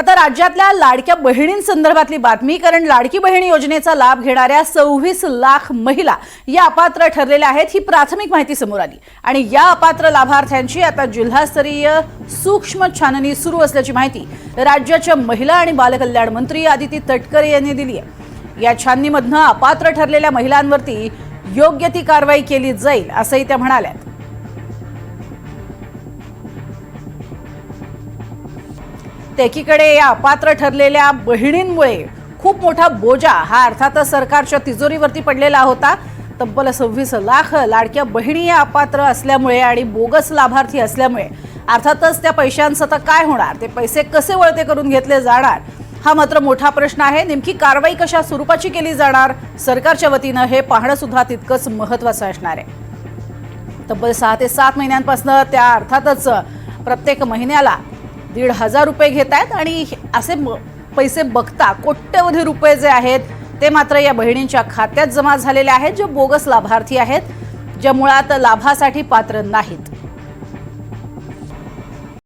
आता राज्यातल्या लाडक्या बहिणींसंदर्भातली बातमी, कारण लाडकी बहीण योजनेचा लाभ घेणाऱ्या 26 लाख महिला या अपात्र ठरलेल्या आहेत। ही प्राथमिक माहिती समोर आली आणि या अपात्र लाभार्थ्यांची आता जिल्हास्तरीय सूक्ष्म छाननी सुरू असल्याची माहिती राज्याच्या महिला आणि बालकल्याण मंत्री आदिती तटकरे यांनी दिली आहे। या छाननीमधून अपात्र ठरलेल्या महिलांवरती योग्य ती कारवाई केली जाईल असंही त्या म्हणाल्या। एकीकडे या अपात्र ठरलेल्या बहिणींमुळे खूप मोठा बोजा हा अर्थातच सरकारच्या तिजोरीवरती पडलेला होता। तब्बल 26 लाख लाडक्या बहिणी या अपात्र असल्यामुळे आणि बोगस लाभार्थी असल्यामुळे अर्थातच त्या पैशांचं तर काय होणार, ते पैसे कसे वळते करून घेतले जाणार, हा मात्र मोठा प्रश्न आहे। नेमकी कारवाई कशा स्वरूपाची केली जाणार सरकारच्या वतीनं हे पाहणं सुद्धा तितकंच महत्त्वाचं असणार आहे। तब्बल 6 ते 7 महिन्यांपासून त्या अर्थातच प्रत्येक महिन्याला 1,500 रुपये घेत आहेत आणि असे पैसे बघता कोट्यवधी रुपये जे आहेत ते मात्र या बहिणींच्या खात्यात जमा झालेले आहेत, जे बोगस लाभार्थी आहेत, जे मुळात लाभासाठी पात्र नाहीत।